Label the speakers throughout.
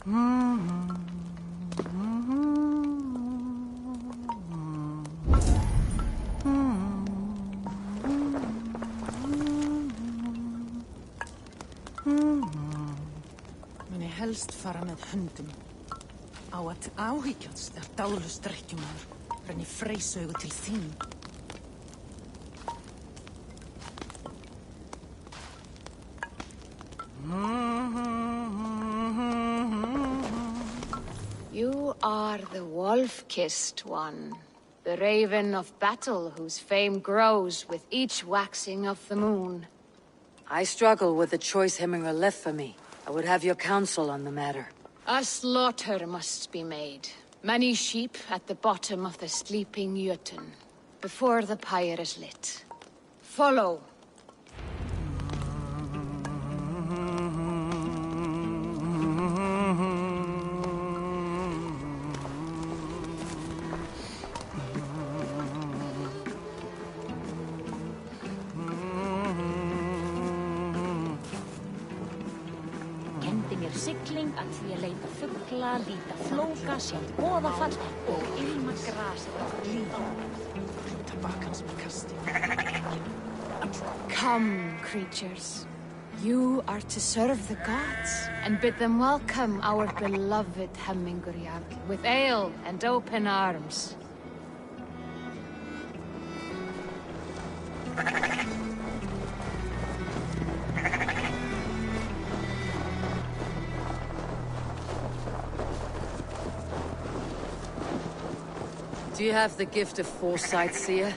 Speaker 1: Muni helst fara með hundum. Á að áhyggjast dáðlust drekkjumaður renni freysaugu til þín.
Speaker 2: You are the wolf-kissed one, the raven of battle whose fame grows with each waxing of the moon.
Speaker 3: I struggle with the choice Hemingr left for me. I would have your counsel on the matter.
Speaker 2: A slaughter must be made. Many sheep at the bottom of the sleeping Jötun, before the pyre is lit. Follow.
Speaker 4: Sigling að því að leita fugla, líta flóka, sjá boðafall og ilma grasið af lífi.
Speaker 1: Tabakans með kasti.
Speaker 2: Come, creatures. You are to serve the gods and bid them welcome our beloved Hemingr Jarl with ale and open arms.
Speaker 3: Do you have the gift of foresight, seer?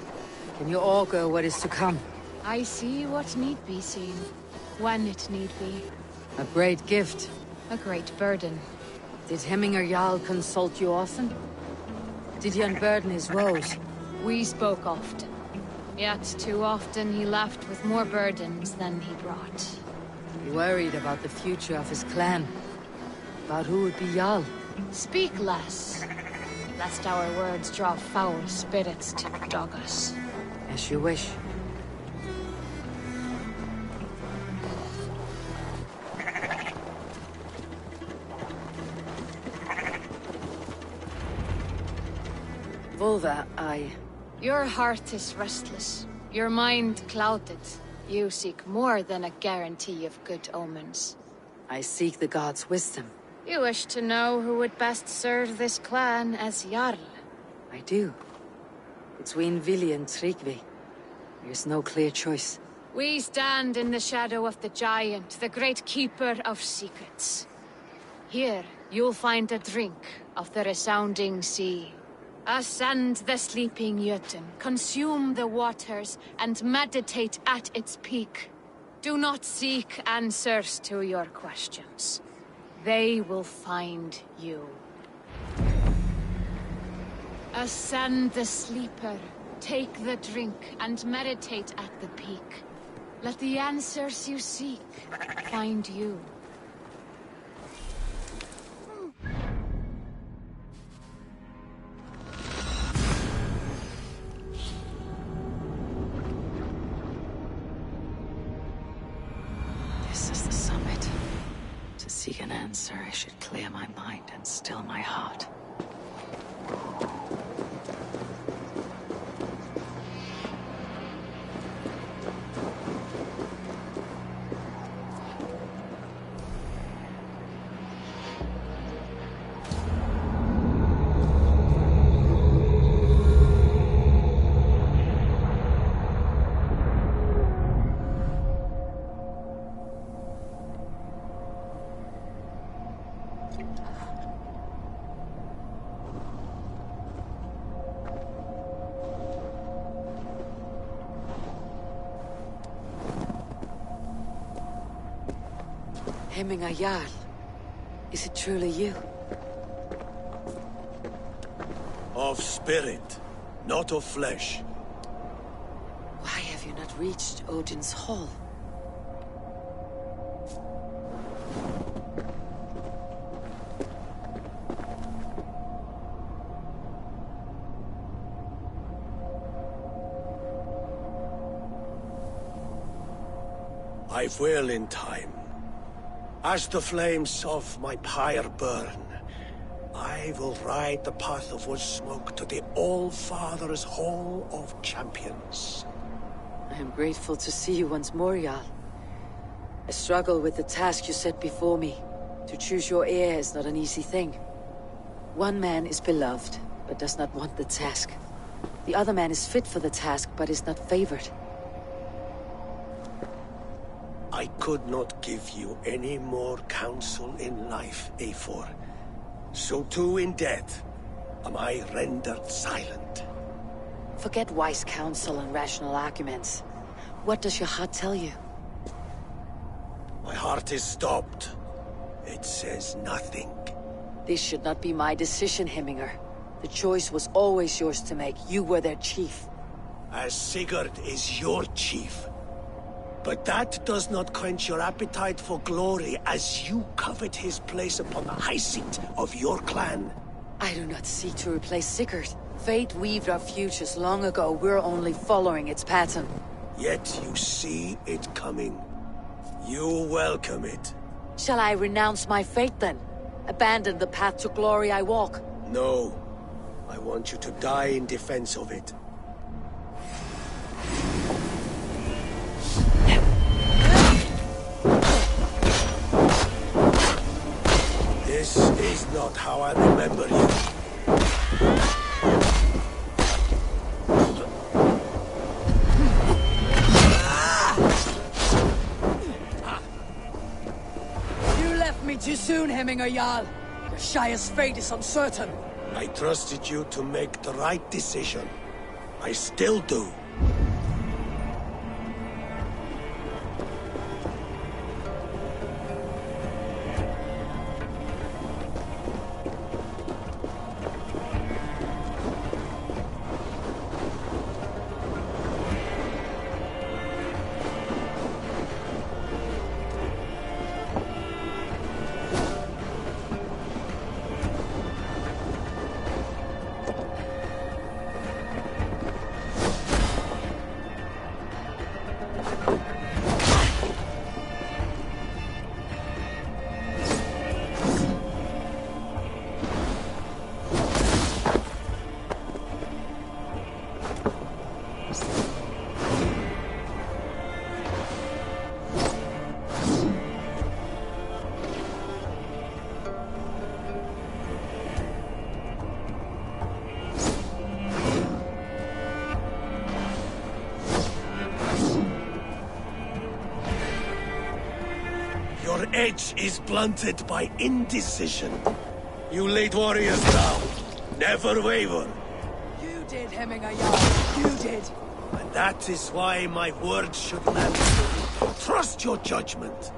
Speaker 3: Can you augur what is to come?
Speaker 2: I see what need be seen, when it need be.
Speaker 3: A great gift.
Speaker 2: A great burden.
Speaker 3: Did Hemingr Jarl consult you often? Did he unburden his woes?
Speaker 2: We spoke often. Yet too often he left with more burdens than he brought.
Speaker 3: He worried about the future of his clan. About who would be Jarl.
Speaker 2: Speak less, lest our words draw foul spirits to dog us.
Speaker 3: As you wish. Volva,
Speaker 2: Your heart is restless, your mind clouded. You seek more than a guarantee of good omens.
Speaker 3: I seek the gods' wisdom.
Speaker 2: You wish to know who would best serve this clan as Jarl.
Speaker 3: I do. Between Vili and Tryggvi, there's no clear choice.
Speaker 2: We stand in the shadow of the giant, the great keeper of secrets. Here, you'll find a drink of the resounding sea. Ascend the sleeping Jötun, consume the waters, and meditate at its peak. Do not seek answers to your questions. They will find you. Ascend the sleeper, take the drink, and meditate at the peak. Let the answers you seek find you.
Speaker 1: This is the summit. To seek an answer, I should clear my mind and still my heart.
Speaker 3: Hemingr Jarl, is it truly you?
Speaker 5: Of spirit, not of flesh.
Speaker 3: Why have you not reached Odin's Hall?
Speaker 5: I will in time. As the flames of my pyre burn, I will ride the path of wood smoke to the All-Father's Hall of Champions.
Speaker 3: I am grateful to see you once more, Jarl. I struggle with the task you set before me. To choose your heir is not an easy thing. One man is beloved, but does not want the task. The other man is fit for the task, but is not favored.
Speaker 5: I could not give you any more counsel in life, Eivor. So too in death am I rendered silent.
Speaker 3: Forget wise counsel and rational arguments. What does your heart tell you?
Speaker 5: My heart is stopped. It says nothing.
Speaker 3: This should not be my decision, Hemminger. The choice was always yours to make. You were their chief.
Speaker 5: As Sigurd is your chief. But that does not quench your appetite for glory as you covet his place upon the high seat of your clan.
Speaker 3: I do not seek to replace Sigurd. Fate weaved our futures long ago. We're only following its pattern.
Speaker 5: Yet you see it coming. You welcome it.
Speaker 3: Shall I renounce my fate then? Abandon the path to glory I walk?
Speaker 5: No. I want you to die in defense of it. This is not how I remember you.
Speaker 3: You left me too soon, Hemminger Jarl. Your Shire's fate is uncertain.
Speaker 5: I trusted you to make the right decision. I still do. Your edge is blunted by indecision. You lead warriors now. Never waver.
Speaker 3: You did, Hemminger Jarl. You did.
Speaker 5: And that is why my words should land true. Trust your judgment.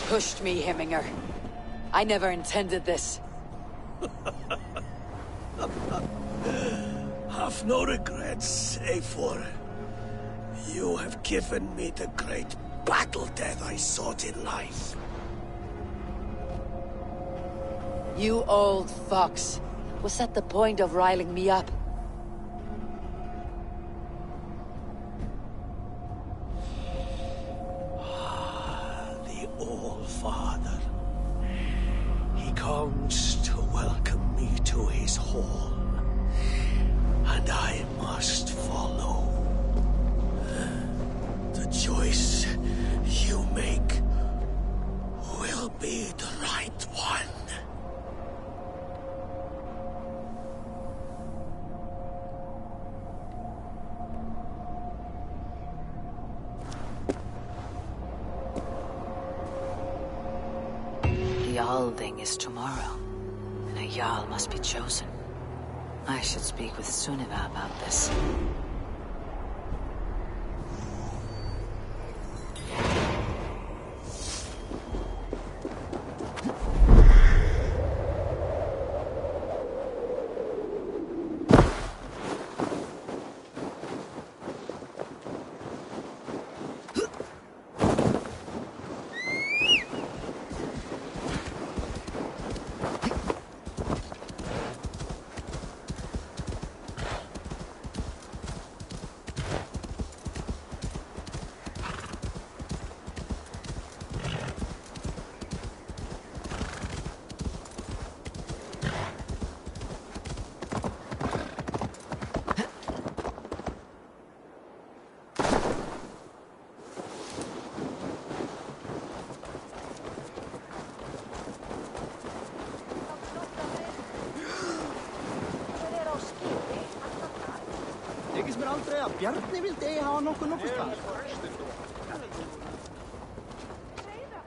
Speaker 3: Pushed me, Hemminger. I never intended this.
Speaker 5: have no regrets, Eivor. You have given me the great battle death I sought in life.
Speaker 3: You old fox. Was that the point of riling me up?
Speaker 5: The All-Father. He comes to welcome me to his hall. And I must follow. The choice you make will be the right one.
Speaker 3: The Alding is tomorrow, and a Jarl must be chosen. I should speak with Sunniva about this.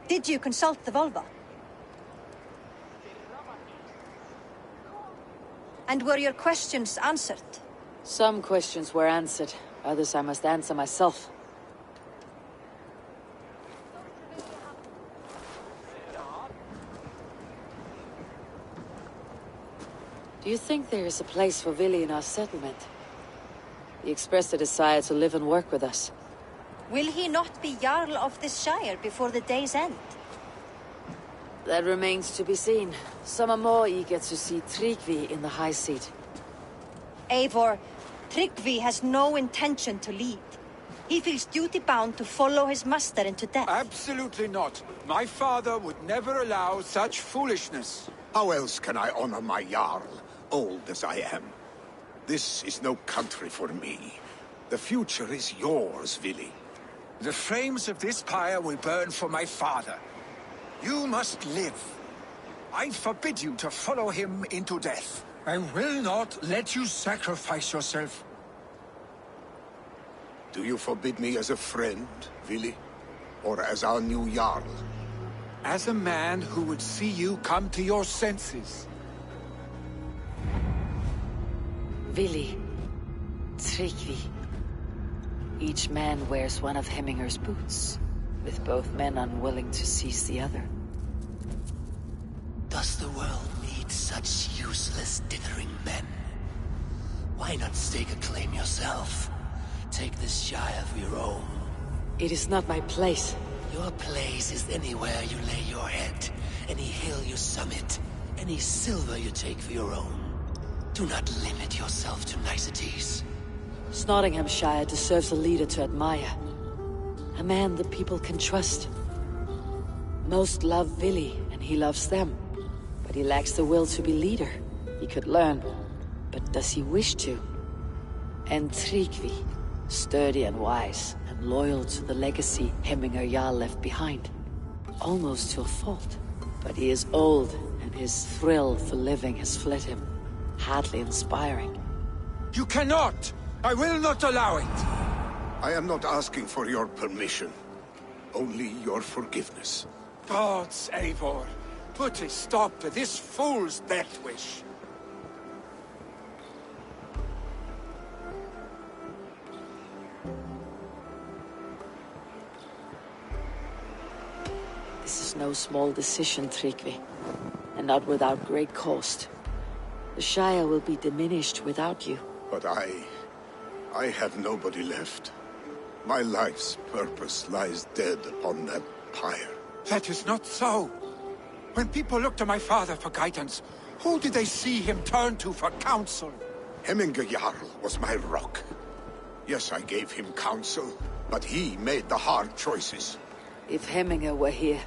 Speaker 6: Did you consult the Volva? And were your questions answered?
Speaker 3: Some questions were answered, others I must answer myself. Do you think there is a place for Vili in our settlement? He expressed a desire to live and work with us.
Speaker 6: Will he not be Jarl of this Shire before the day's end?
Speaker 3: That remains to be seen. Some are more eager to see Tryggvi in the high seat.
Speaker 6: Eivor, Tryggvi has no intention to lead. He feels duty-bound to follow his master into death.
Speaker 7: Absolutely not. My father would never allow such foolishness.
Speaker 8: How else can I honor my Jarl, old as I am? This is no country for me. The future is yours, Vili.
Speaker 7: The flames of this pyre will burn for my father. You must live. I forbid you to follow him into death. I will not let you sacrifice yourself.
Speaker 8: Do you forbid me as a friend, Vili? Or as our new Jarl?
Speaker 7: As a man who would see you come to your senses.
Speaker 3: Vili, Tryggvi. Each man wears one of Hemminger's boots, with both men unwilling to seize the other.
Speaker 5: Does the world need such useless, dithering men? Why not stake a claim yourself? Take this Shire for your own.
Speaker 3: It is not my place.
Speaker 5: Your place is anywhere you lay your head, any hill you summit, any silver you take for your own. Do not limit yourself to niceties.
Speaker 3: Nottinghamshire deserves a leader to admire. A man the people can trust. Most love Vili, and he loves them. But he lacks the will to be leader. He could learn, but does he wish to? And Tryggvi, sturdy and wise, and loyal to the legacy Hemminger Jarl left behind. Almost to a fault. But he is old, and his thrill for living has fled him. Hardly inspiring.
Speaker 7: You cannot! I will not allow it!
Speaker 8: I am not asking for your permission. Only your forgiveness.
Speaker 7: Gods, Eivor, put a stop to this fool's death wish.
Speaker 3: This is no small decision, Tryggvi, and not without great cost. The Shire will be diminished without you.
Speaker 8: But I have nobody left. My life's purpose lies dead upon that pyre.
Speaker 7: That is not so. When people look to my father for guidance, who did they see him turn to for counsel?
Speaker 8: Hemminger Jarl was my rock. Yes, I gave him counsel, but he made the hard choices.
Speaker 3: If Hemminger were here,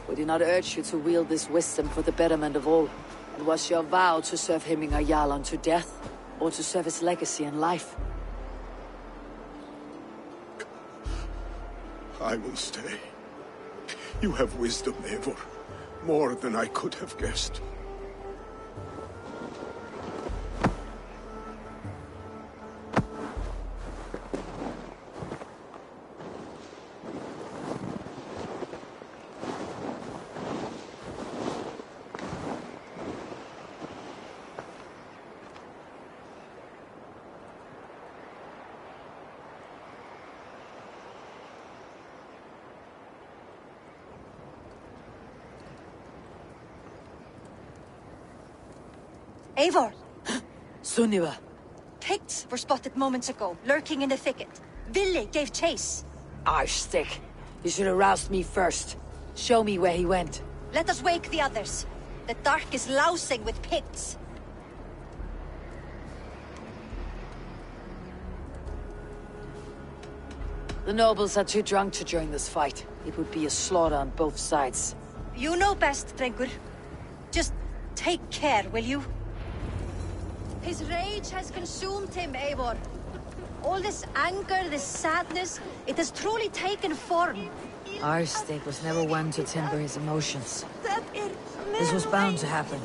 Speaker 3: would he not urge you to wield this wisdom for the betterment of all? And was your vow to serve Hemminger Jarl unto death, or to serve his legacy in life?
Speaker 8: I will stay. You have wisdom, Eivor. More than I could have guessed.
Speaker 6: Eivor!
Speaker 3: Sunniva!
Speaker 6: Picts were spotted moments ago, lurking in the thicket. Vili gave chase.
Speaker 3: Arstick! You should have roused me first. Show me where he went.
Speaker 6: Let us wake the others. The dark is lousing with Picts.
Speaker 3: The nobles are too drunk to join this fight. It would be a slaughter on both sides.
Speaker 6: You know best, Drengur. Just take care, will you? His rage has consumed him, Eivor. All this anger, this sadness, it has truly taken form.
Speaker 3: Arstick was never one to temper his emotions. This was bound to happen.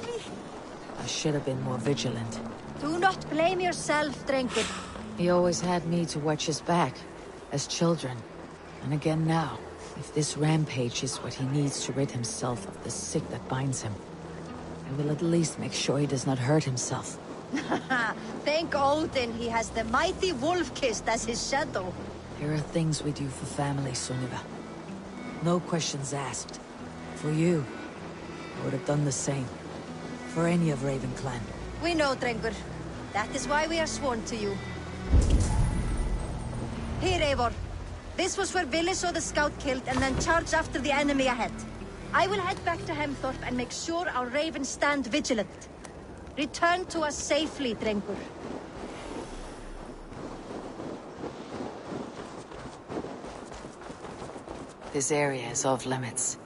Speaker 3: I should have been more vigilant.
Speaker 6: Do not blame yourself, Drengur.
Speaker 3: He always had me to watch his back, as children. And again now, if this rampage is what he needs to rid himself of the sick that binds him, I will at least make sure he does not hurt himself.
Speaker 6: Thank Odin he has the mighty Wolf-Kissed as his shadow.
Speaker 3: There are things we do for family, Sunniva. No questions asked. For you, I would have done the same. For any of Raven Clan.
Speaker 6: We know, Drengur. That is why we are sworn to you. Here, Eivor. This was where Vili saw the scout killed and then charged after the enemy ahead. I will head back to Hemthorpe and make sure our ravens stand vigilant. Return to us safely, Drengur.
Speaker 3: This area is off limits.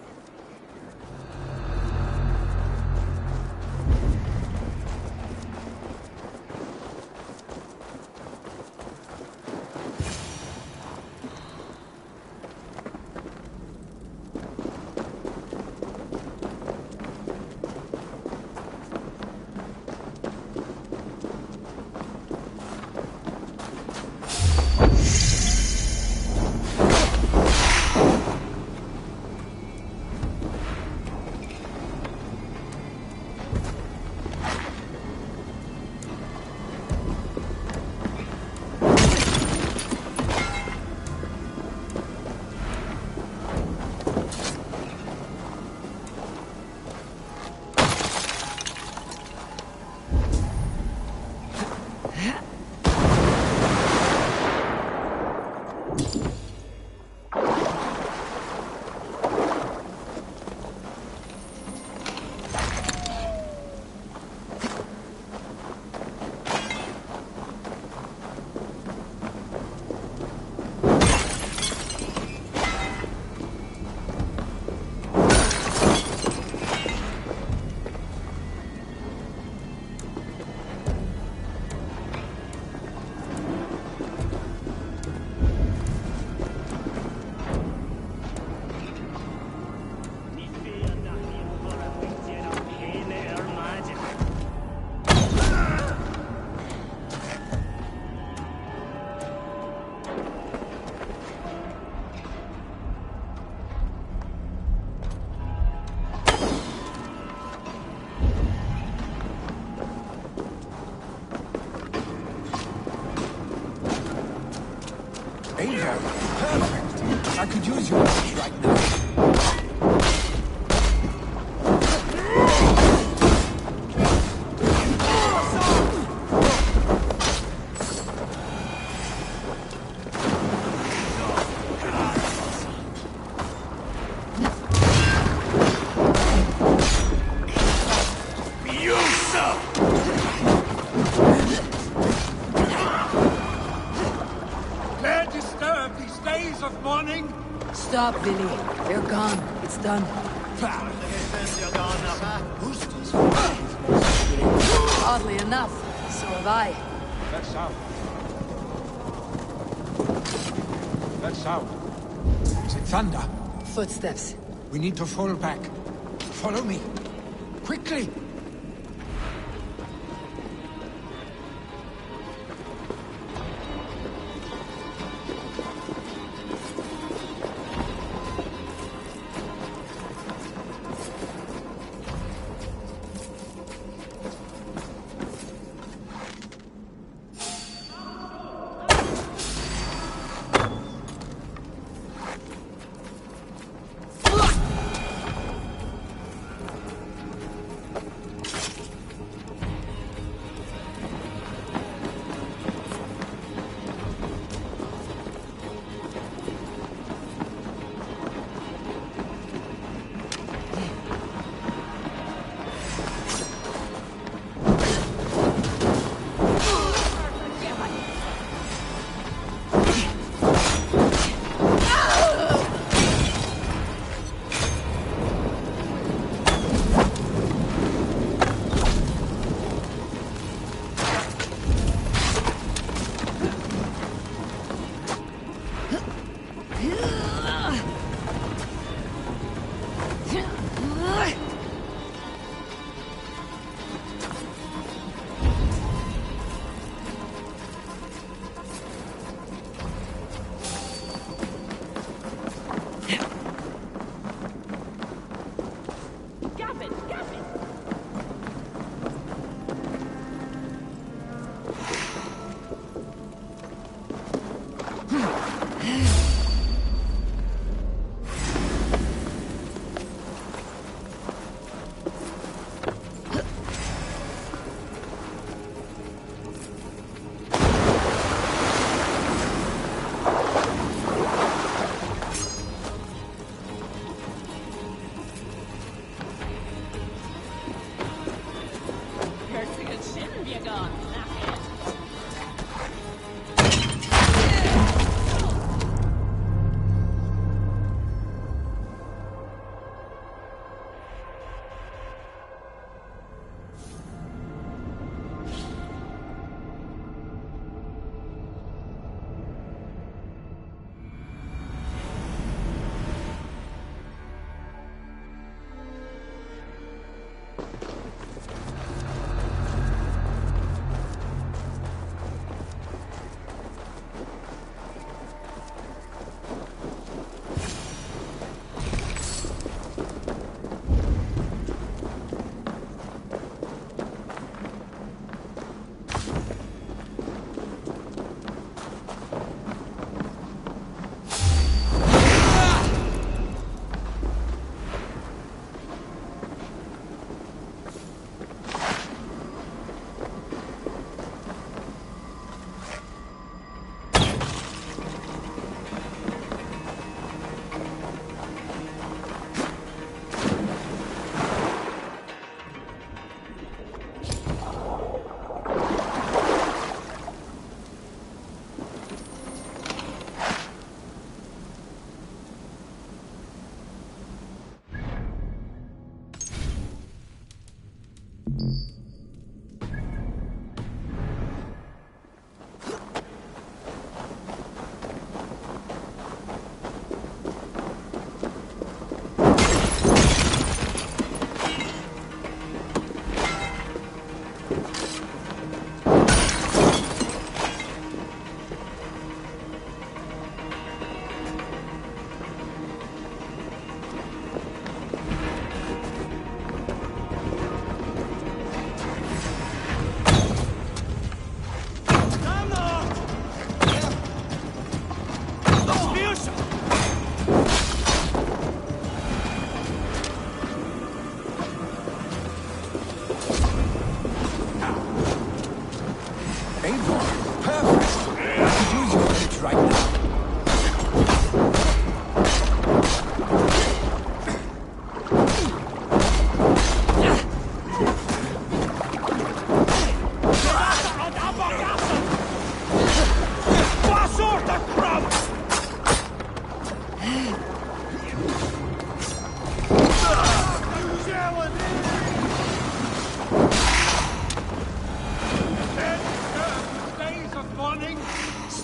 Speaker 7: Ada, perfect. I could use your help right now. days of mourning?
Speaker 3: Stop, Billy. They're gone. It's done. Oddly enough, so have I.
Speaker 7: That's south. That's south. Is it thunder?
Speaker 3: Footsteps.
Speaker 7: We need to fall back. Follow me. Quickly!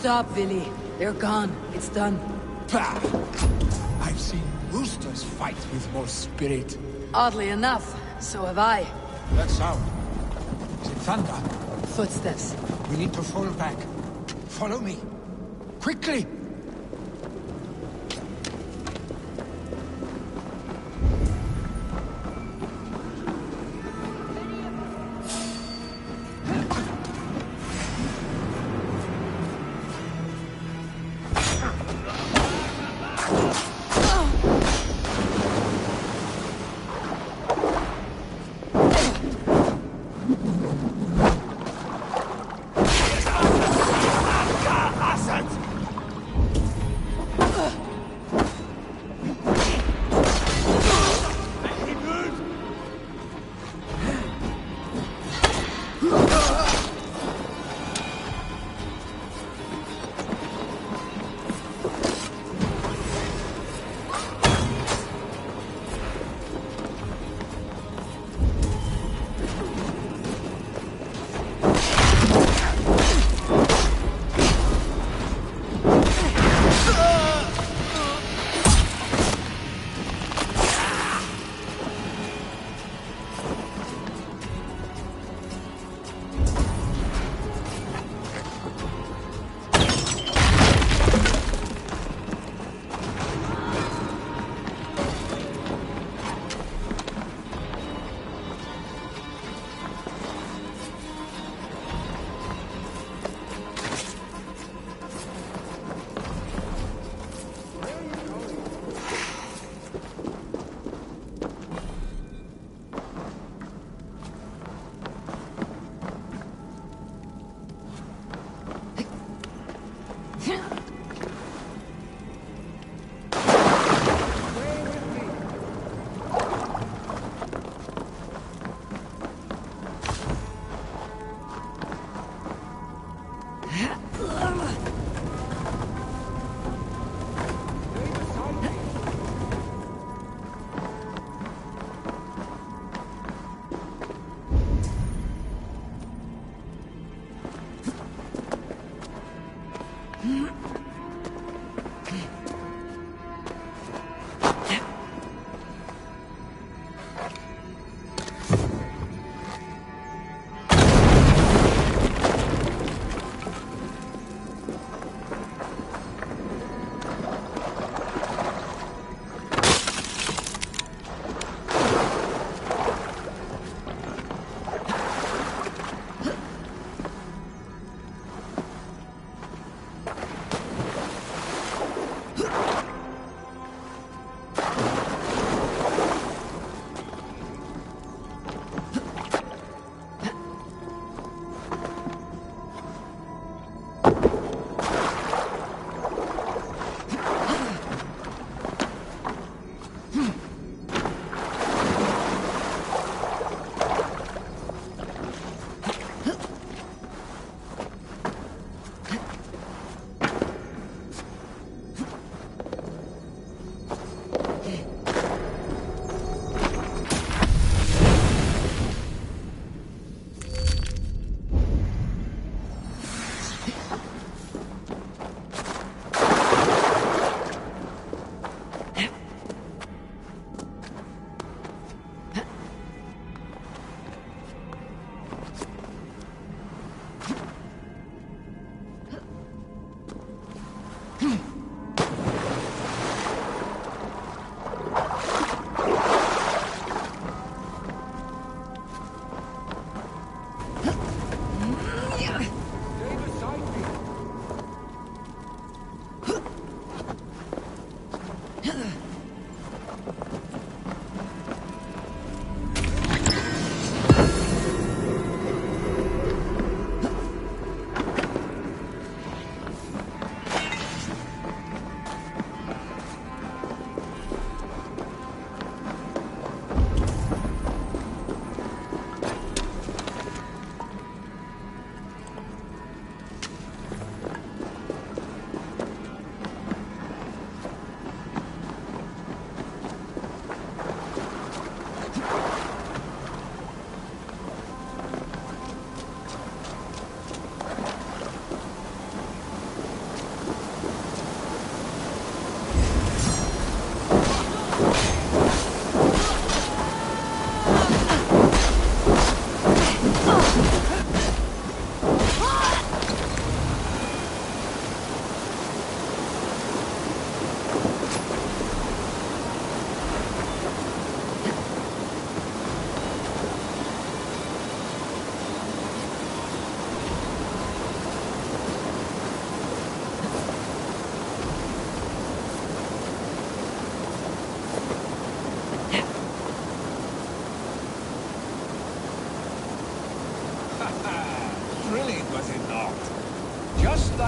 Speaker 3: Stop, Villy. They're gone. It's done.
Speaker 7: Bah! I've seen roosters fight with more spirit.
Speaker 3: Oddly enough, so have I.
Speaker 7: That sound. Is it thunder?
Speaker 3: Footsteps.
Speaker 7: We need to fall back. Follow me. Quickly!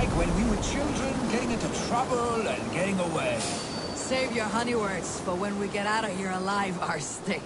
Speaker 7: like when we were children, getting into trouble and getting away.
Speaker 9: Save your honey words for when we get out of here alive, Arstick.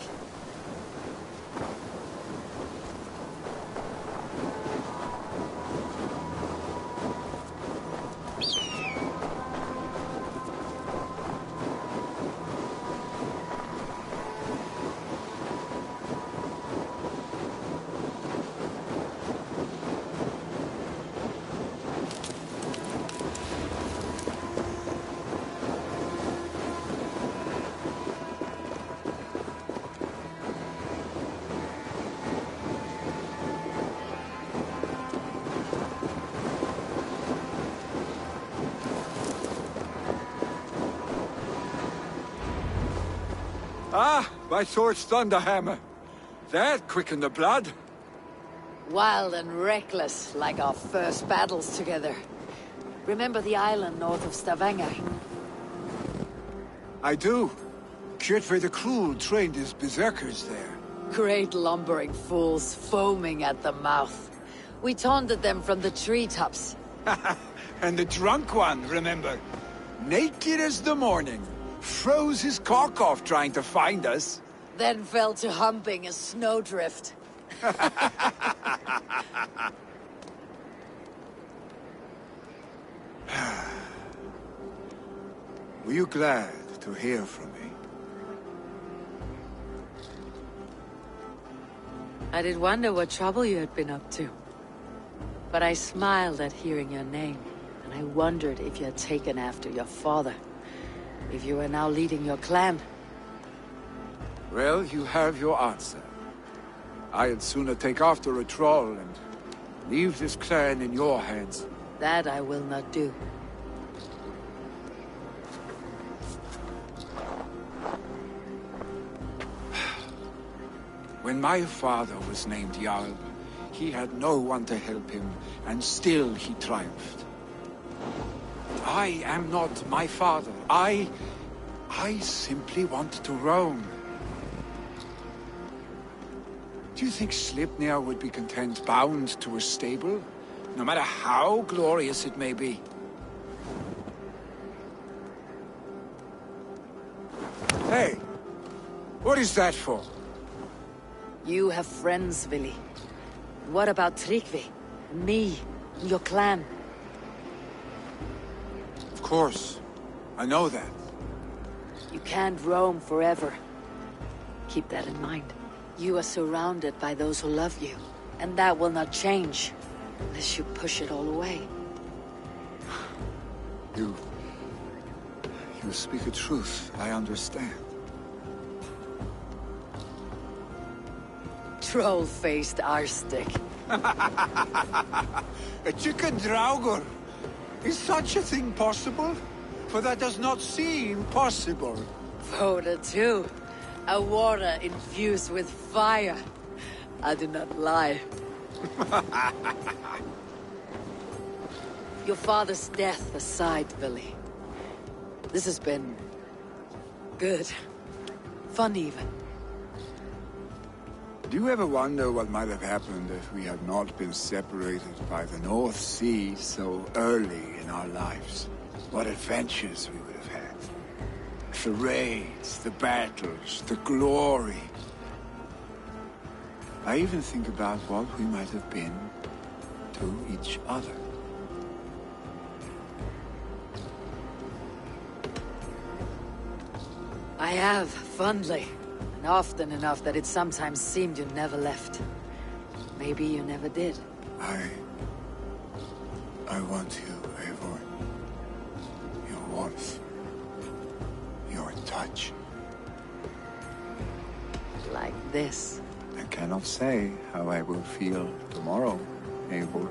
Speaker 7: Ah, my sword's thunderhammer. That quickened the blood.
Speaker 3: Wild and reckless, like our first battles together. Remember the island north of Stavanger?
Speaker 7: I do. Kjotve the Cruel trained his berserkers there.
Speaker 3: Great lumbering fools, foaming at the mouth. We taunted them from the treetops.
Speaker 7: And the drunk one, remember? Naked as the morning. Froze his cock off trying to find us.
Speaker 3: Then fell to humping a snowdrift.
Speaker 7: Were you glad to hear from me?
Speaker 3: I did wonder what trouble you had been up to. But I smiled at hearing your name, and I wondered if you had taken after your father. If you were now leading your clan.
Speaker 7: Well, you have your answer. I'd sooner take after a troll and leave this clan in your hands.
Speaker 3: That I will not do.
Speaker 7: When my father was named Jarl, he had no one to help him, and still he triumphed. I am not my father. I simply want to roam. Do you think Sleipnir would be content bound to a stable? No matter how glorious it may be? Hey! What is that for?
Speaker 3: You have friends, Vili. What about Tryggvi? Me? Your clan?
Speaker 7: Of course. I know that.
Speaker 3: You can't roam forever. Keep that in mind. You are surrounded by those who love you. And that will not change. Unless you push it all away.
Speaker 7: You speak a truth. I understand.
Speaker 3: Troll-faced Arstick.
Speaker 7: A chicken Draugr! Is such a thing possible? For that does not seem possible.
Speaker 3: Voda too. A water infused with fire. I do not lie. Your father's death aside, Vili. This has been... good. Fun even.
Speaker 7: Do you ever wonder what might have happened if we had not been separated by the North Sea so early in our lives? What adventures we would have had. The raids, the battles, the glory. I even think about what we might have been to each other.
Speaker 3: I have, fondly. And often enough that it sometimes seemed you never left. Maybe you never did.
Speaker 7: I want you, Eivor. Your warmth. Your touch.
Speaker 3: Like this.
Speaker 7: I cannot say how I will feel tomorrow, Eivor.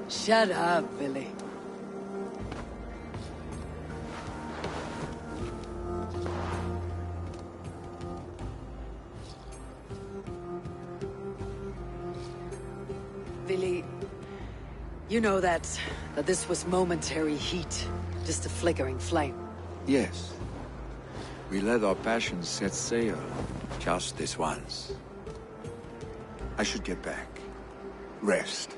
Speaker 3: Shut up, Vili. Vili, you know that this was momentary heat, just a flickering flame.
Speaker 7: Yes. We let our passions set sail, just this once. I should get back. Rest.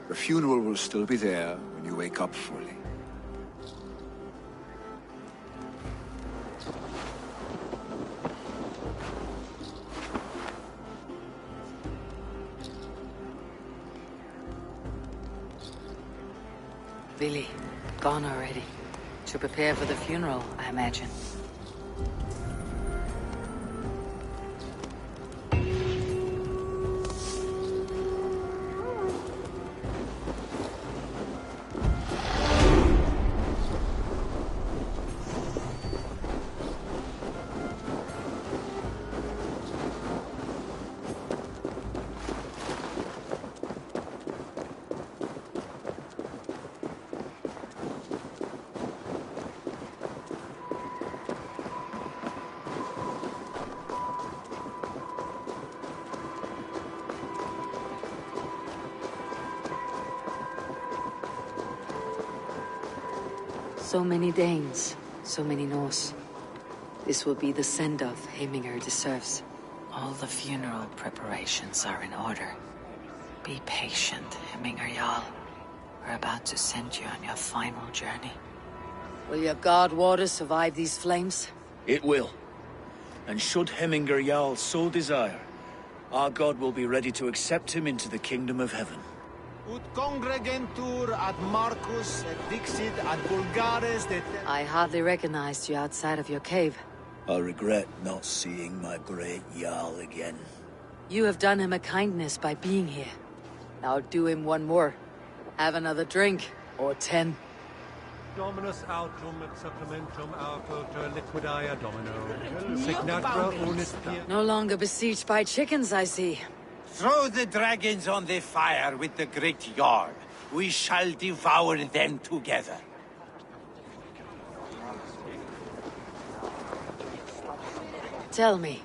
Speaker 7: The funeral will still be there when you wake up fully.
Speaker 3: Billy, gone already. To prepare for the funeral, I imagine. So many Danes, so many Norse. This will be the send-off Heminger deserves. All the funeral preparations are in order. Be patient, Heminger Jarl. We're about to send you on your final journey. Will your god water survive these flames?
Speaker 10: It will. And should Heminger Jarl so desire, our god will be ready to accept him into the kingdom of heaven.
Speaker 5: Ut congregentur ad Marcus et dixit ad vulgares de...
Speaker 3: I hardly recognized you outside of your cave.
Speaker 10: I regret not seeing my great Jarl again.
Speaker 3: You have done him a kindness by being here. Now do him one more. Have another drink, or 10.
Speaker 11: Dominus autum et supplementum auto liquidia domino. Signatra unit pia.
Speaker 3: No longer besieged by chickens, I see.
Speaker 12: Throw the dragons on the fire with the great Jarl. We shall devour them together.
Speaker 3: Tell me,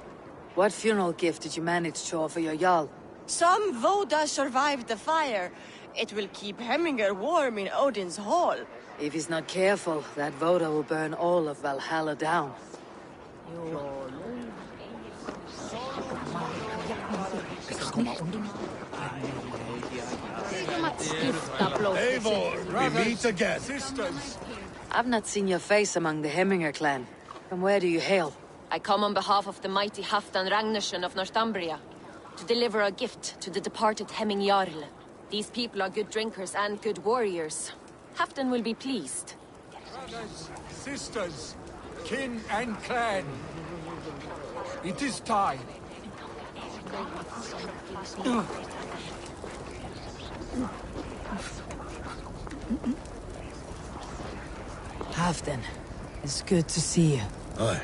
Speaker 3: what funeral gift did you manage to offer your Jarl?
Speaker 13: Some Voda survived the fire. It will keep Heminger warm in Odin's hall.
Speaker 3: If he's not careful, that Voda will burn all of Valhalla down.
Speaker 8: Eivor, we meet again.
Speaker 7: Sisters!
Speaker 3: I've not seen your face among the Heminger clan. From where do you hail?
Speaker 13: I come on behalf of the mighty Halfdan Ragnarsson of Northumbria to deliver a gift to the departed Hemming Jarl. These people are good drinkers and good warriors. Halfdan will be pleased.
Speaker 7: Brothers, sisters, kin and clan. It is time.
Speaker 9: Halfdan, it's good to see you.
Speaker 5: Aye.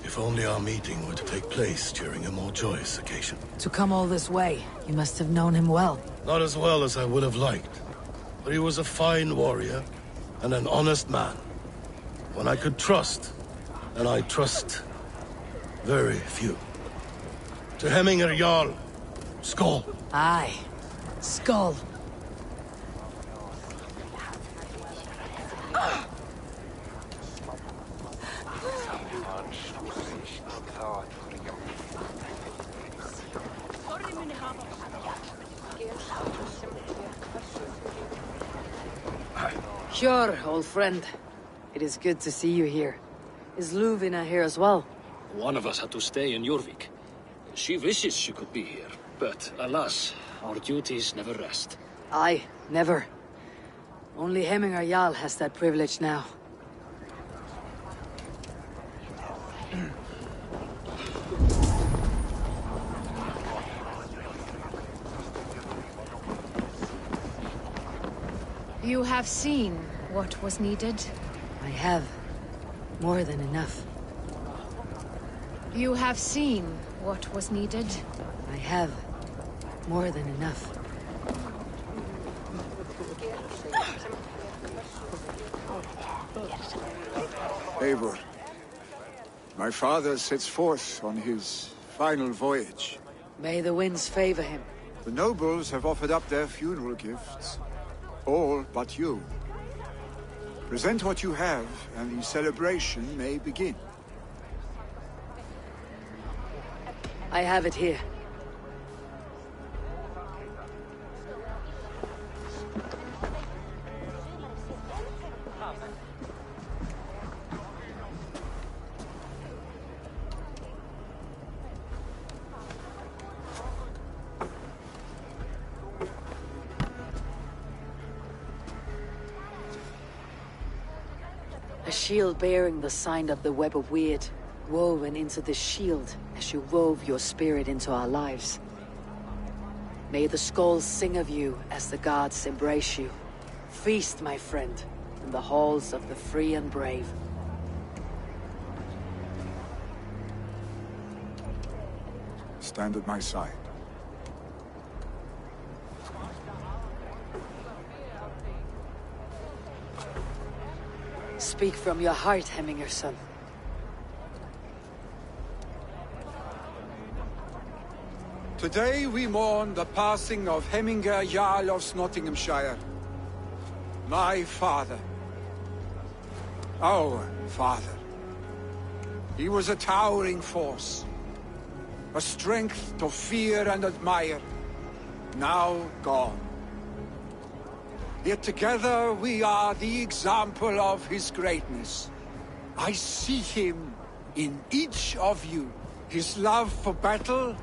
Speaker 5: If only our meeting were to take place during a more joyous occasion.
Speaker 9: To come all this way, you must have known him well.
Speaker 5: Not as well as I would have liked. But he was a fine warrior, and an honest man. One I could trust, and I trust very few. To Hemminger Jarl, Skål.
Speaker 9: Aye. Skull.
Speaker 3: Sure, old friend. It is good to see you here. Is Luvina here as well?
Speaker 14: One of us had to stay in Jorvik. She wishes she could be here, but alas, our duties never rest.
Speaker 3: Aye, never. Only Hemminger Jarl has that privilege now.
Speaker 2: You have seen what was needed.
Speaker 3: I have. More than enough.
Speaker 2: You have seen what was needed.
Speaker 3: I have. More than enough.
Speaker 7: Eivor, my father sets forth on his final voyage.
Speaker 3: May the winds favor him.
Speaker 7: The nobles have offered up their funeral gifts. All but you. Present what you have, and the celebration may begin.
Speaker 3: I have it here. A shield bearing the sign of the Web of Weird, woven into the shield as you wove your spirit into our lives. May the skulls sing of you as the gods embrace you. Feast, my friend, in the halls of the free and brave.
Speaker 7: Stand at my side.
Speaker 3: Speak from your heart, Hemminger, son.
Speaker 7: Today we mourn the passing of Hemminger Jarl of Nottinghamshire. My father. Our father. He was a towering force. A strength to fear and admire. Now gone. Yet together we are the example of his greatness. I see him in each of you. His love for battle,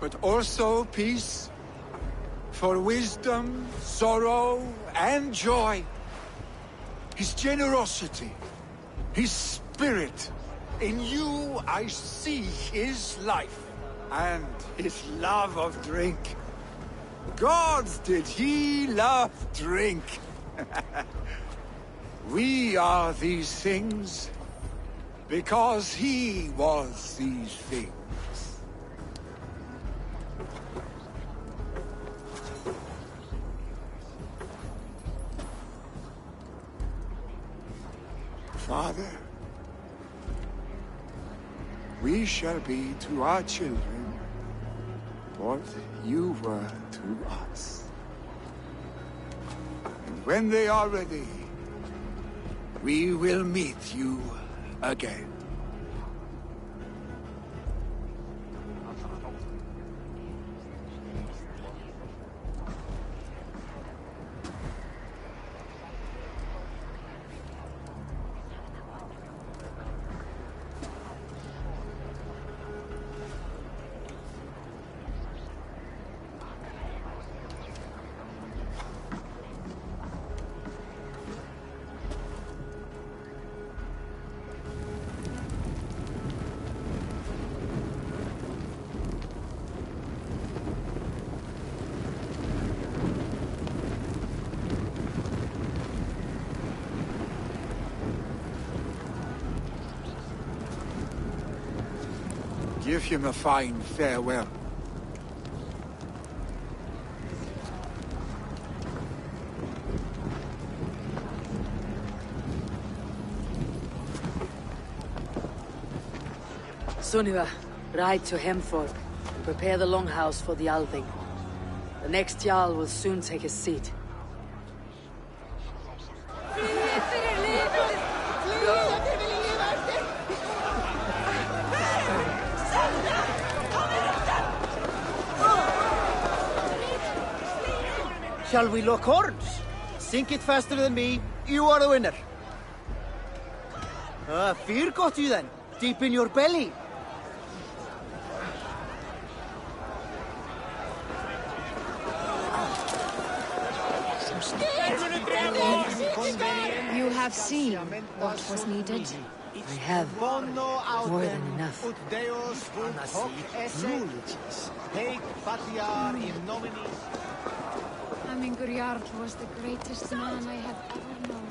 Speaker 7: but also peace. For wisdom, sorrow, and joy. His generosity, his spirit. In you I see his life. And his love of drink. Gods, did he love drink! We are these things because he was these things. Father, we shall be to our children what you were to us. And when they are ready, we will meet you again. Give him a fine farewell.
Speaker 3: Sunniva, ride to Hemthorpe and prepare the longhouse for the Althing. The next Jarl will soon take his seat.
Speaker 15: Shall we lock horns? Sink it faster than me. You are the winner. Fear got you then. Deep in your belly.
Speaker 2: You have seen what was needed.
Speaker 3: I have more than enough.
Speaker 2: Hemminger Jarl was the greatest man I have ever known.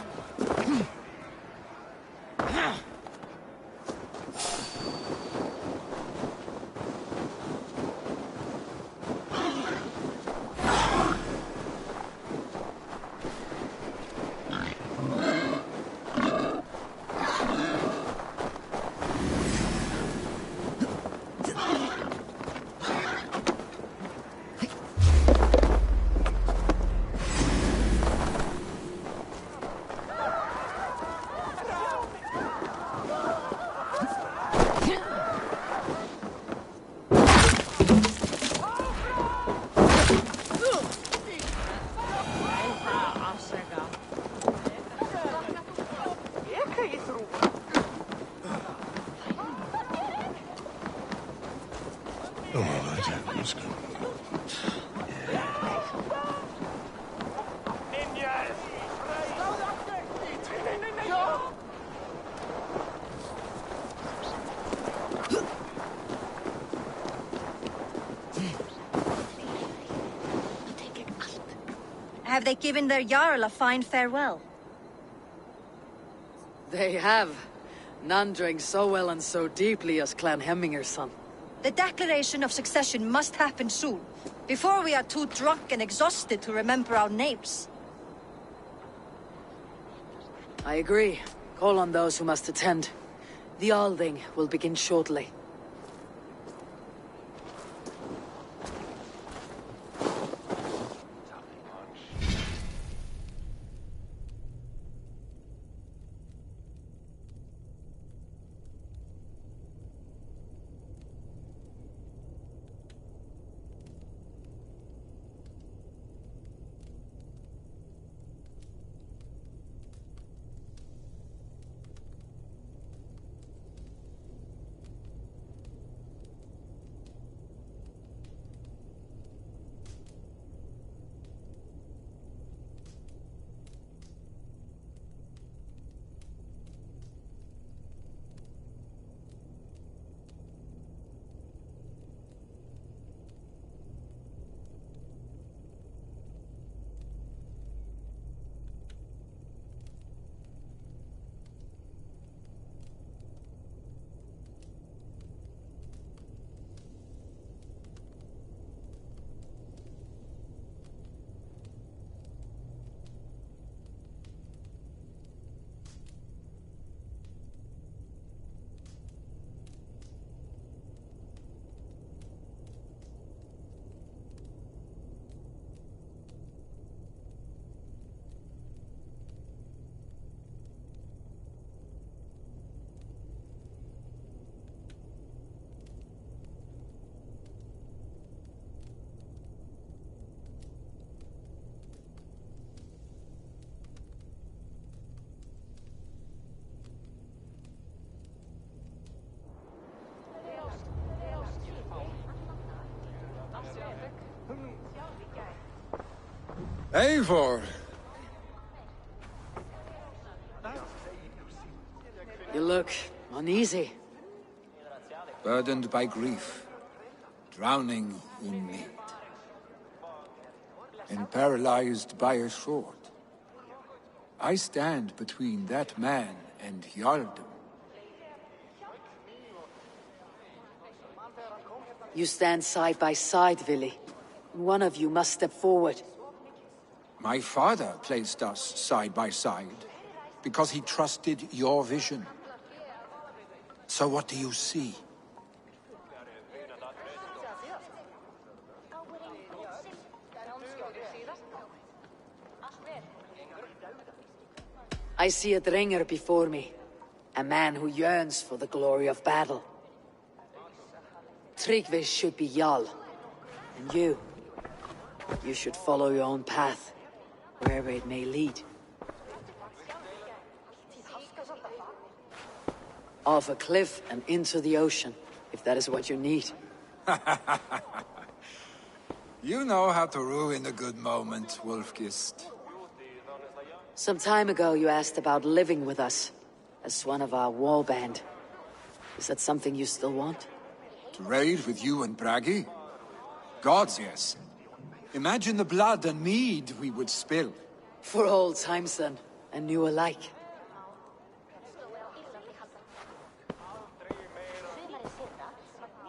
Speaker 6: Have they given their Jarl a fine farewell?
Speaker 3: They have. None drank so well and so deeply as Clan Hemminger's son.
Speaker 6: The declaration of succession must happen soon, before we are too drunk and exhausted to remember our names.
Speaker 3: I agree. Call on those who must attend. The Alding will begin shortly.
Speaker 7: Eivor!
Speaker 3: You look uneasy.
Speaker 7: Burdened by grief, drowning in need, and paralyzed by a sword. I stand between that man and Jarldom.
Speaker 3: You stand side by side, Vili. One of you must step forward.
Speaker 7: My father placed us side by side, because he trusted your vision. So what do you see?
Speaker 3: I see a Dringer before me. A man who yearns for the glory of battle. Tryggvi should be Jarl. And you should follow your own path, wherever it may lead. Off a cliff and into the ocean, if that is what you need.
Speaker 7: You know how to ruin a good moment, Wolfgist.
Speaker 3: Some time ago you asked about living with us, as one of our war band. Is that something you still want?
Speaker 7: To raid with you and Bragi? Gods, yes. Imagine the blood and mead we would spill.
Speaker 3: For old times then, and new alike.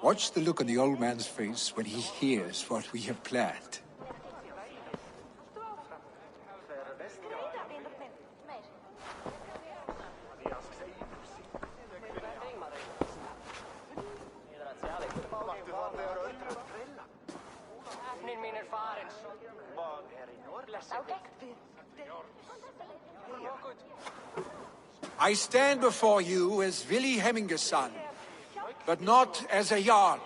Speaker 7: Watch the look on the old man's face when he hears what we have planned. I stand before you as Vili Hemminger's son, but not as a Jarl.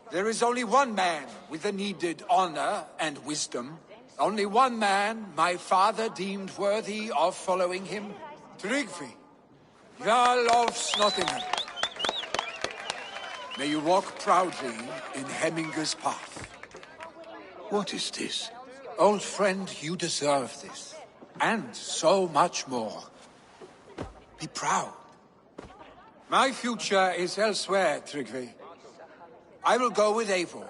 Speaker 7: There is only one man with the needed honor and wisdom. Only one man my father deemed worthy of following him. Tryggvi, Jarl of Snottingham. May you walk proudly in Hemminger's path. What is this? Old friend, you deserve this. And so much more. Be proud. My future is elsewhere, Tryggvi. I will go with Eivor,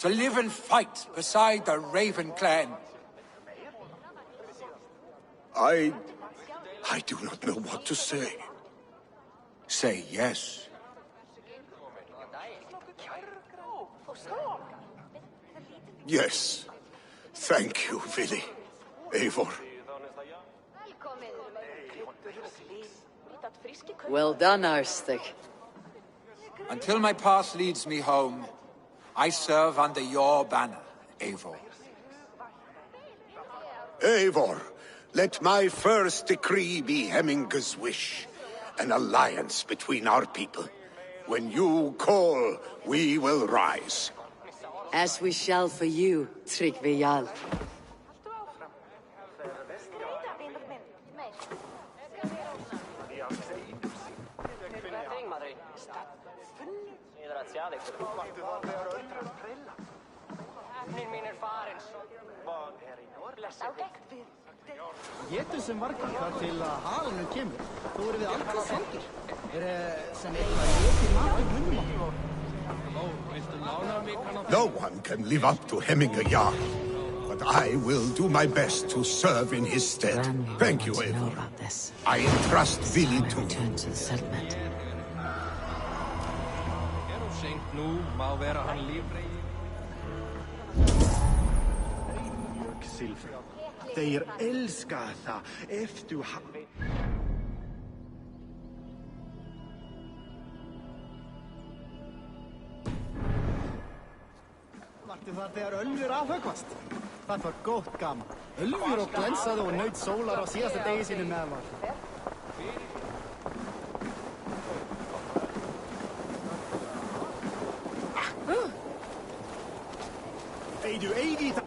Speaker 7: to live and fight beside the Raven clan.
Speaker 8: I do not know what to say.
Speaker 7: Say yes.
Speaker 8: Yes. Thank you, Vili. Eivor.
Speaker 3: Well done, Arstig.
Speaker 7: Until my path leads me home, I serve under your banner, Eivor.
Speaker 8: Eivor, let my first decree be Hemminger's wish. An alliance between our people. When you call, we will rise.
Speaker 3: As we shall for you, Tryggvi Jarl.
Speaker 15: Getur sem margar þar til að halinu kemur. Þú erum við aldrei sendir. Sem eitthvað getur maður munum okkur.
Speaker 8: No one can live up to Hemminger Jarl. But I will do my best to serve in his stead. Thank you, Eivor. I entrust Vili to you.
Speaker 1: To the settlement.
Speaker 15: Þeir elska það ef þú Vartu þar þegar Ölfur afhöggvast? Það var gott gaman. Ölfur og glensaði og naut sólar á síðasta degi sínu meðan var. Eydu eydi það.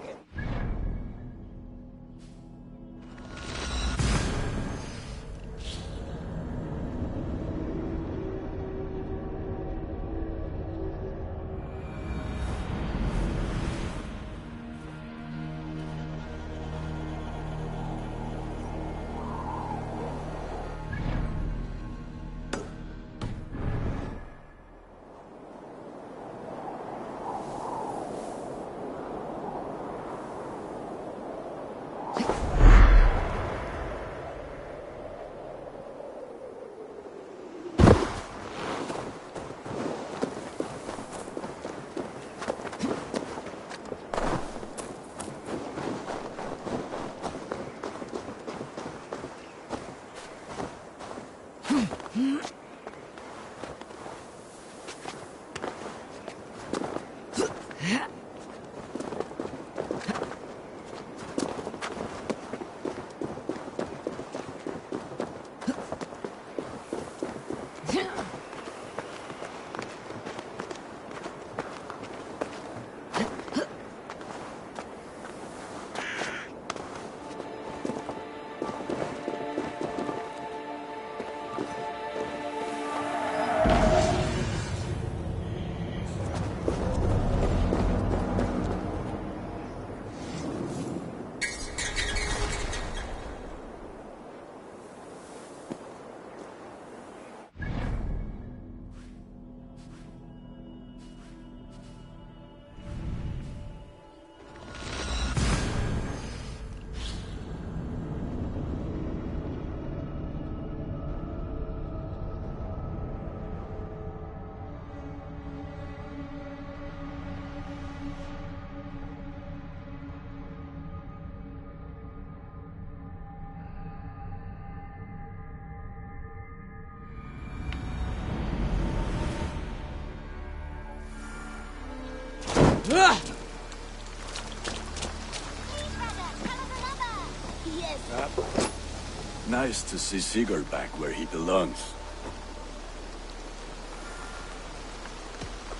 Speaker 16: Nice to see Sigurd back where he belongs.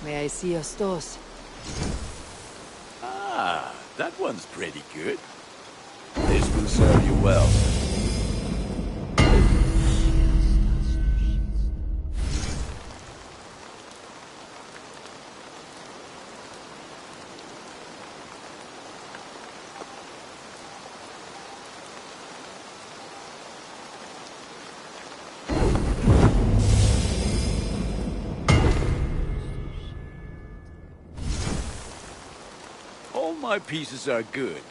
Speaker 3: May I see your stores?
Speaker 16: Ah, that one's pretty good. This will serve you well. My pieces are good,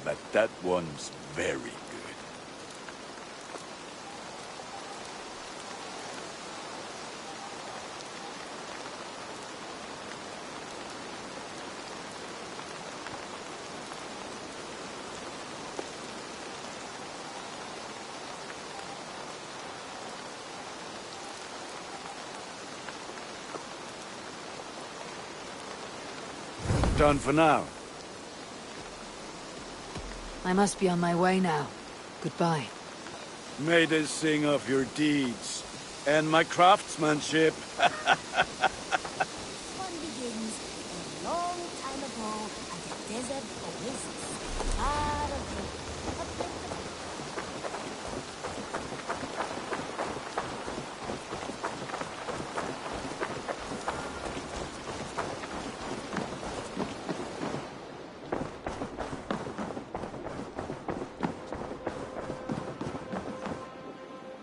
Speaker 16: but that one's very good.
Speaker 10: done for now.
Speaker 9: I must be on my way now. Goodbye.
Speaker 10: May they sing of your deeds and my craftsmanship.
Speaker 17: One begins a long time ago at a desert oasis. Far away.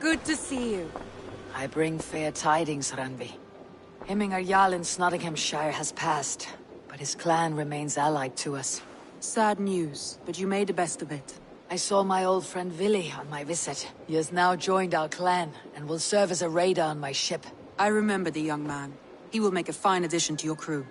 Speaker 9: Good to see you.
Speaker 3: I bring fair tidings, Randvi. Hemminger Jarl in Nottinghamshire has passed, but his clan remains allied to us.
Speaker 1: Sad news, but you made the best of it.
Speaker 3: I saw my old friend Willi on my visit. He has now joined our clan, and will serve as a raider on my ship.
Speaker 1: I remember the young man. He will make a fine addition to your crew.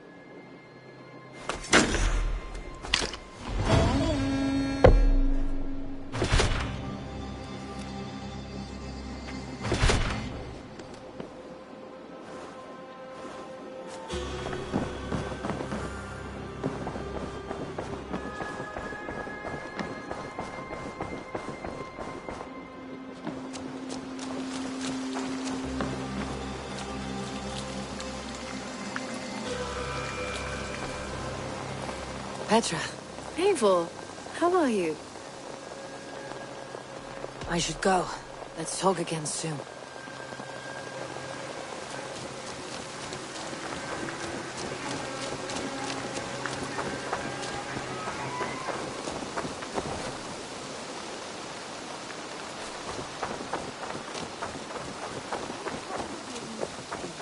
Speaker 3: Petra,
Speaker 18: Eivor, how are you?
Speaker 3: I should go. Let's talk again soon.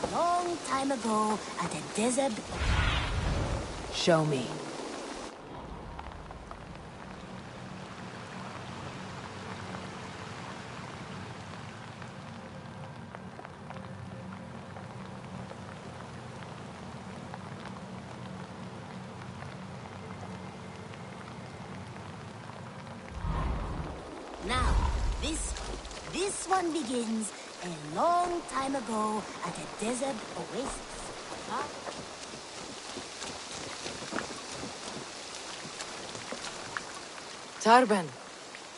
Speaker 17: A long time ago at a desert.
Speaker 3: Show me.
Speaker 17: Now, this one begins a long time ago at a desert oasis. Huh?
Speaker 3: Tarben.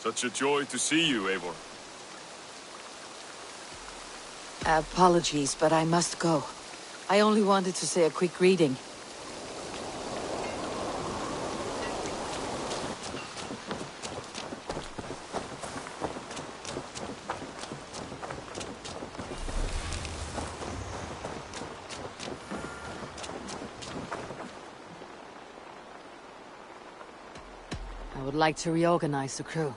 Speaker 19: Such a joy to see you, Eivor.
Speaker 3: Apologies, but I must go. I only wanted to say a quick greeting. I would like to reorganize the crew.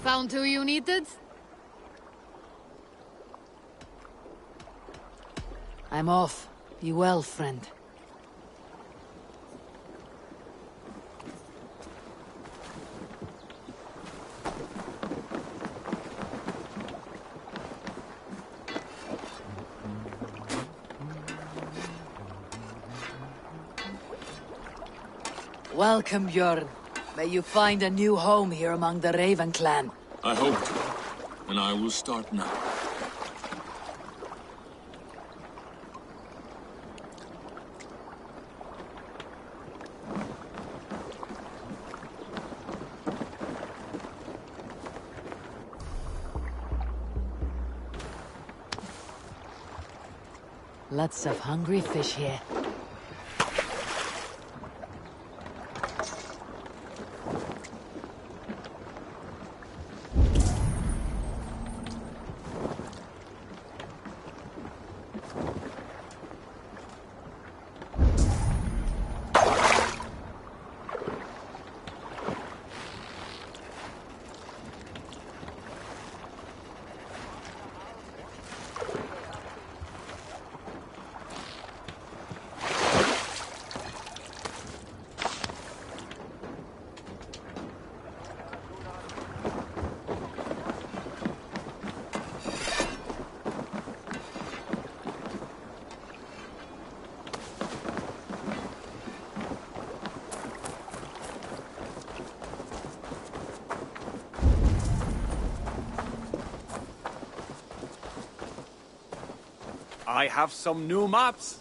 Speaker 2: Found who you needed?
Speaker 3: I'm off. Be well, friend. Welcome, Bjorn. May you find a new home here among the Raven clan.
Speaker 19: I hope to, and I will start now.
Speaker 3: Lots of hungry fish here.
Speaker 20: I have some new maps.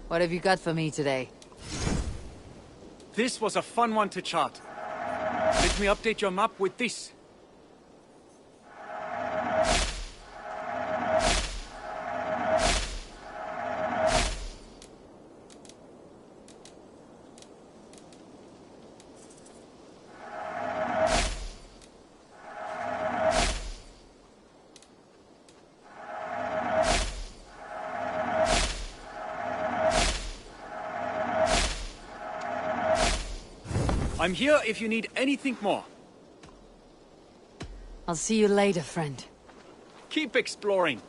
Speaker 3: What have you got for me today?
Speaker 20: This was a fun one to chart. Let me update your map with this. I'm here if you need anything more.
Speaker 3: I'll see you later, friend.
Speaker 20: Keep exploring.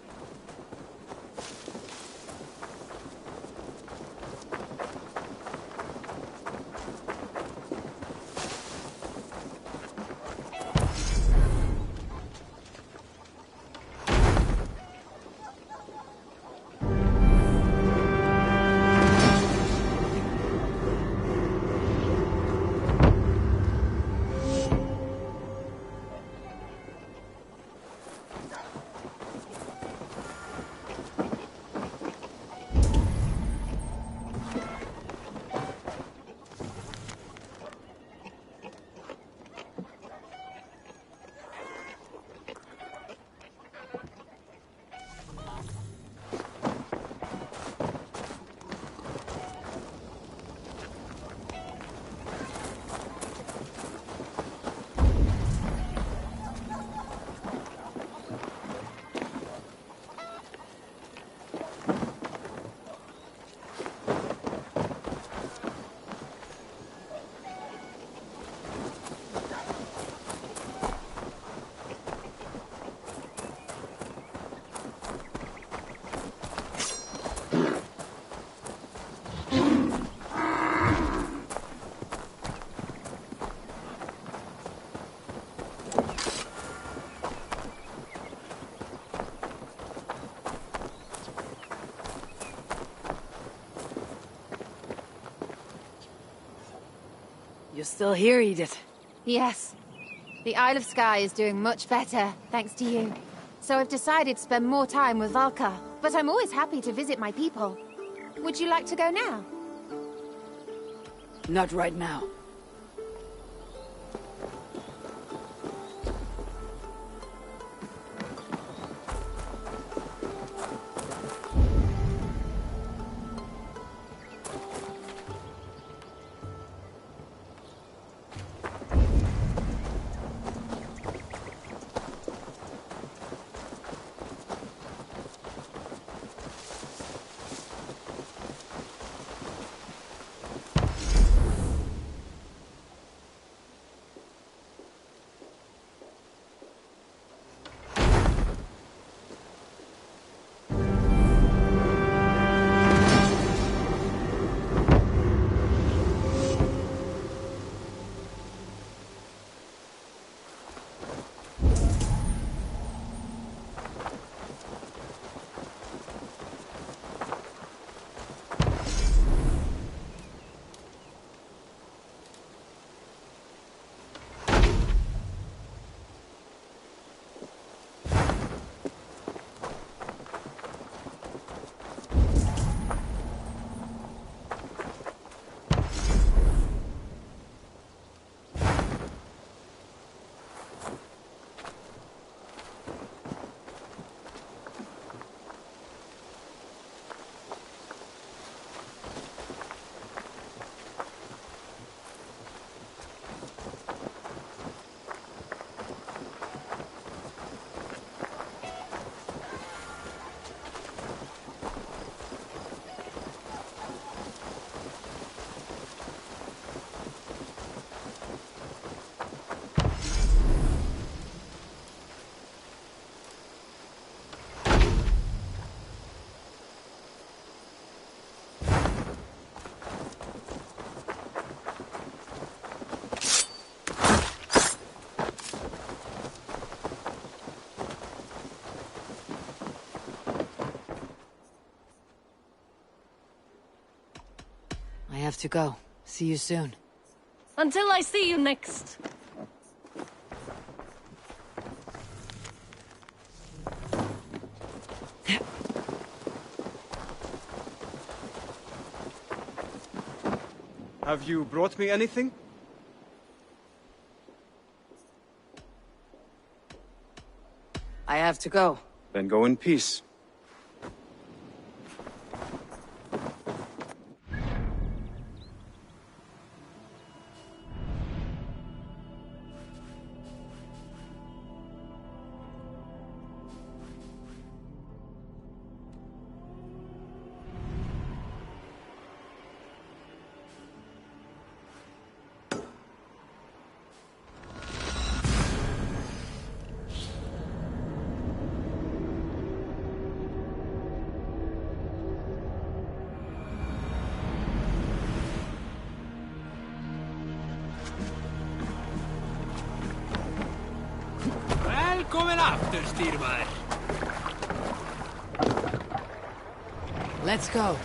Speaker 3: You're still here, Edith?
Speaker 2: Yes. The Isle of Skye is doing much better, thanks to you. So I've decided to spend more time with Valka. But I'm always happy to visit my people. Would you like to go now?
Speaker 3: Not right now. I have to go. See you soon.
Speaker 4: Until I see you next.
Speaker 20: Have you brought me anything?
Speaker 3: I have to go.
Speaker 20: Then go in peace.
Speaker 14: Velkommen aftur, stýrmaður.
Speaker 1: Let's go.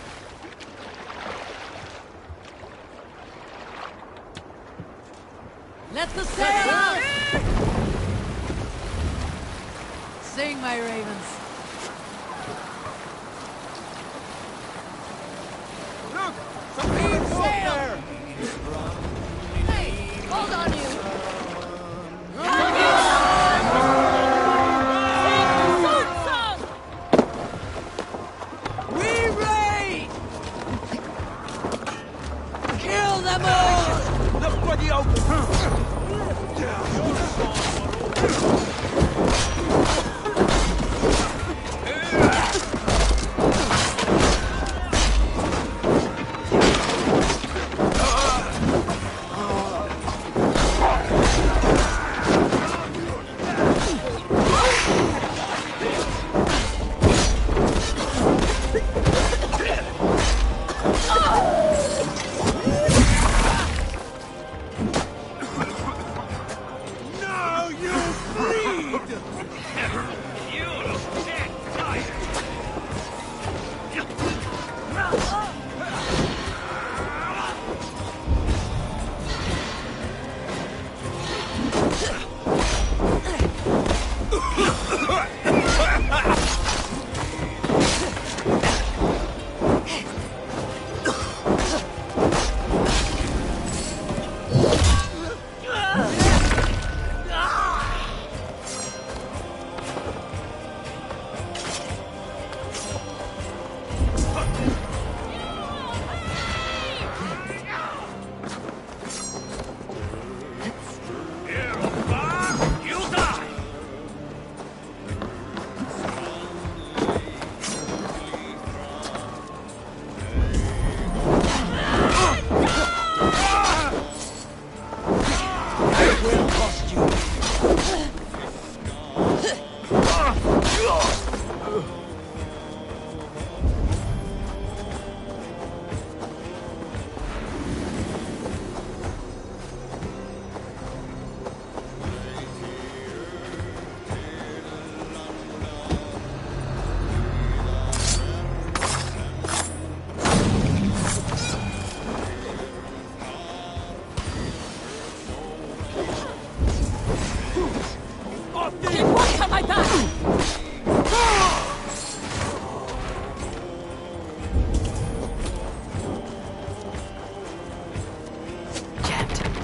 Speaker 1: Let the sail out! Sing, my ravens.
Speaker 15: Look! Something sail!
Speaker 2: Hey, hold on you!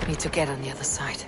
Speaker 3: Need to get on the other side.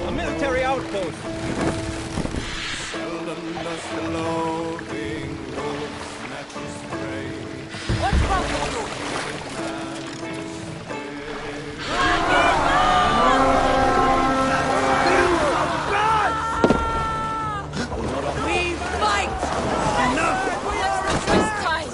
Speaker 15: A military outpost.
Speaker 21: Seldom does the loathing wolf snatch his prey.
Speaker 15: What's wrong with you? We fight! Enough! We are a first time!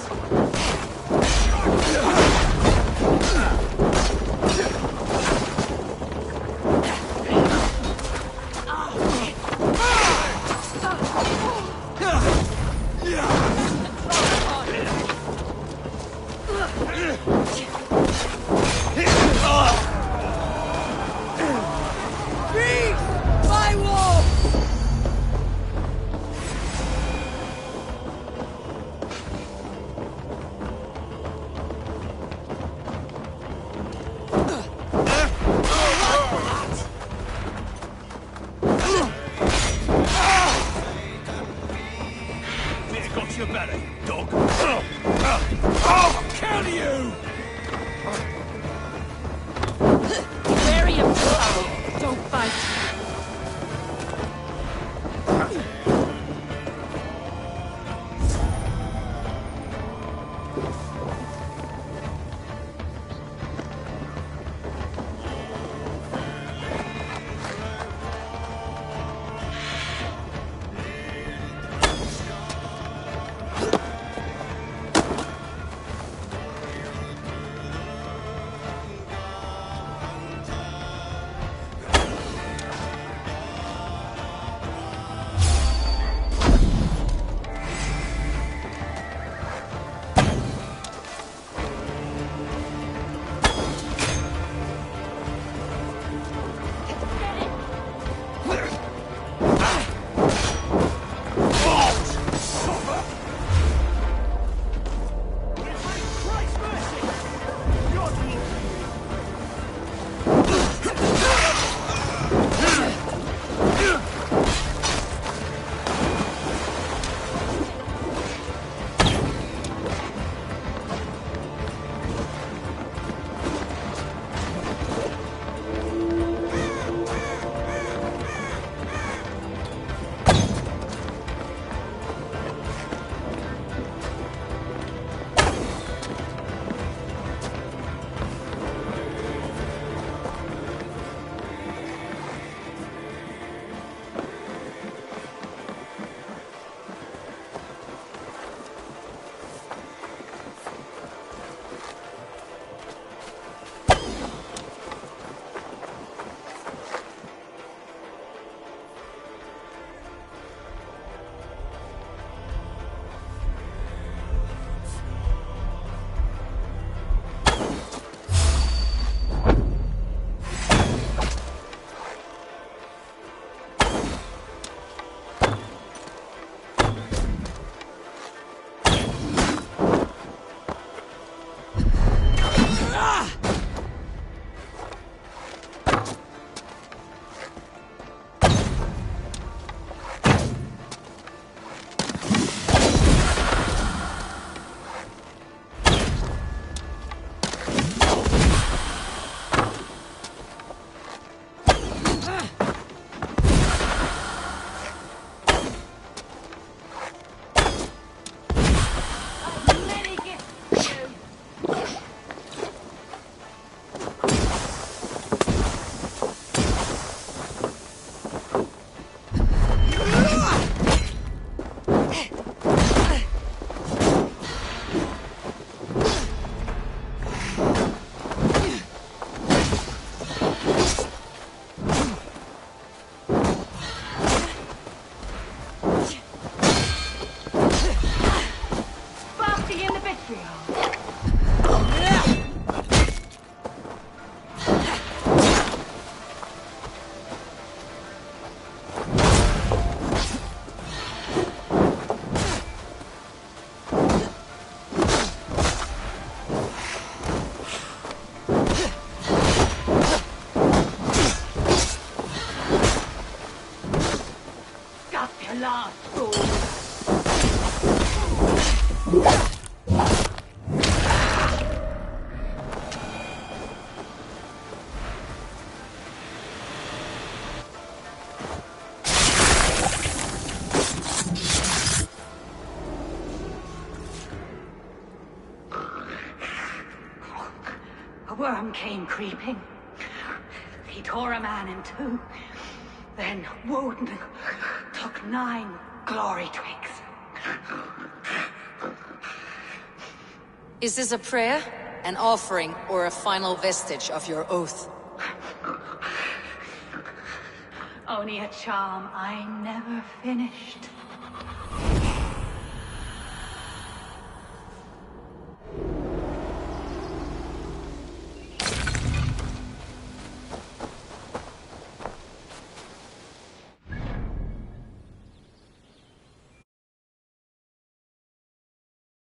Speaker 1: blood. A worm came creeping. He tore a man in two. Then Woden took 9 glory twigs.
Speaker 3: Is this a prayer, an offering, or a final vestige of your oath?
Speaker 1: Only a charm I never finished.